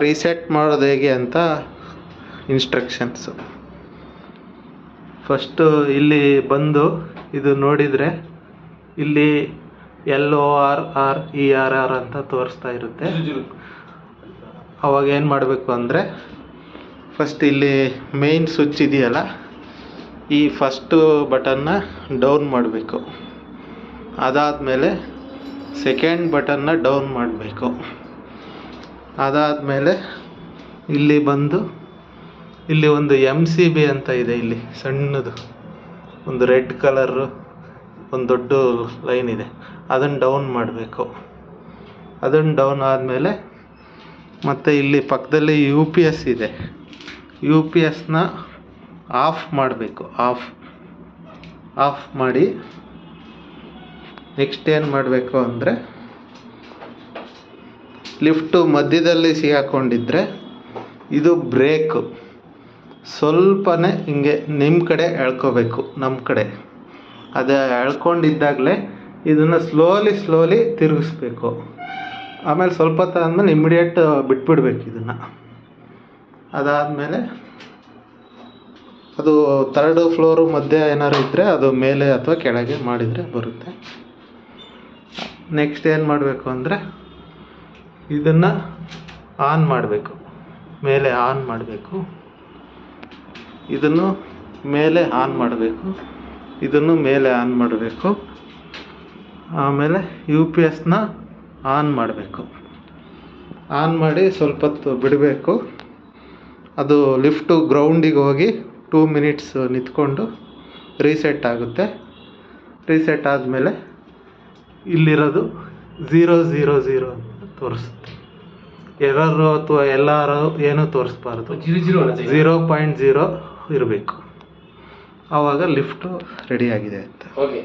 Reset ಮಾಡೋದು ಹೇಗೆ ಅಂತ ಇನ್ಸ್ಟ್ರಕ್ಷನ್ಸು. ಫಸ್ಟು ಇಲ್ಲಿ ಬಂದು ಇದು ನೋಡಿದರೆ ಇಲ್ಲಿ LORR ಅಂತ ತೋರಿಸ್ತಾ ಇರುತ್ತೆ. ಅವಾಗ ಏನು ಮಾಡಬೇಕು ಅಂದರೆ ಫಸ್ಟ್ ಇಲ್ಲಿ ಮೇಯ್ನ್ ಸ್ವಿಚ್ ಇದೆಯಲ್ಲ, ಈ ಫಸ್ಟು ಬಟನ್ನ ಡೌನ್ ಮಾಡಬೇಕು. ಅದಾದಮೇಲೆ ಸೆಕೆಂಡ್ ಬಟನ್ನ ಡೌನ್ ಮಾಡಬೇಕು. ಅದಾದಮೇಲೆ ಇಲ್ಲಿ ಬಂದು ಇಲ್ಲಿ ಒಂದು MCB ಅಂತ ಇದೆ, ಇಲ್ಲಿ ಸಣ್ಣದು ಒಂದು ರೆಡ್ ಕಲರು ಒಂದು ದೊಡ್ಡ ಲೈನ್ ಇದೆ, ಅದನ್ನು ಡೌನ್ ಮಾಡಬೇಕು. ಅದನ್ನು ಡೌನ್ ಆದಮೇಲೆ ಮತ್ತು ಇಲ್ಲಿ ಪಕ್ಕದಲ್ಲಿ UPS ಇದೆ, UPSನ ಆಫ್ ಮಾಡಬೇಕು. ಆಫ್ ಮಾಡಿ ನೆಕ್ಸ್ಟ್ ಏನು ಮಾಡಬೇಕು ಅಂದರೆ ಲಿಫ್ಟು ಮಧ್ಯದಲ್ಲಿ ಸಿಗಾಕೊಂಡಿದ್ರೆ ಇದು ಬ್ರೇಕು, ಸ್ವಲ್ಪನೇ ಹಿಂಗೆ ನಿಮ್ಮ ಕಡೆ ಎಳ್ಕೋಬೇಕು, ನಮ್ಮ ಕಡೆ ಅದು ಎಳ್ಕೊಂಡಿದ್ದಾಗಲೇ ಇದನ್ನು ಸ್ಲೋಲಿ ತಿರುಗಿಸ್ಬೇಕು. ಆಮೇಲೆ ಸ್ವಲ್ಪ ಹೊತ್ತು ಆದಮೇಲೆ ಇಮಿಡಿಯೇಟ್ ಬಿಟ್ಬಿಡ್ಬೇಕು ಇದನ್ನು. ಅದಾದಮೇಲೆ ಅದು 3rd ಫ್ಲೋರು ಮಧ್ಯೆ ಏನಾದ್ರು ಇದ್ದರೆ ಅದು ಮೇಲೆ ಅಥವಾ ಕೆಳಗೆ ಮಾಡಿದರೆ ಬರುತ್ತೆ. ನೆಕ್ಸ್ಟ್ ಏನು ಮಾಡಬೇಕು ಅಂದರೆ ಇದನ್ನು ಆನ್ ಮಾಡಬೇಕು, ಮೇಲೆ ಆನ್ ಮಾಡಬೇಕು, ಇದನ್ನು ಮೇಲೆ ಆನ್ ಮಾಡಬೇಕು, ಇದನ್ನು ಮೇಲೆ ಆನ್ ಮಾಡಬೇಕು. ಆಮೇಲೆ UPSನ ಆನ್ ಮಾಡಬೇಕು. ಆನ್ ಮಾಡಿ ಸ್ವಲ್ಪ ಹೊತ್ತು ಬಿಡಬೇಕು. ಅದು ಲಿಫ್ಟು ಗ್ರೌಂಡಿಗೆ ಹೋಗಿ 2 ಮಿನಿಟ್ಸ್ ನಿಂತ್ಕೊಂಡು ರೀಸೆಟ್ ಆಗುತ್ತೆ. ರೀಸೆಟ್ ಆದಮೇಲೆ ಇಲ್ಲಿರೋದು 000 ಅಂತ ತೋರಿಸುತ್ತೆ. ಎರರು ಅಥವಾ ಎಲ್ಲಾರು ಏನೂ ತೋರಿಸ್ಬಾರ್ದು, 0.0 ಇರಬೇಕು. ಆವಾಗ ಲಿಫ್ಟು ರೆಡಿಯಾಗಿದೆ ಅಂತ. ಓಕೆ.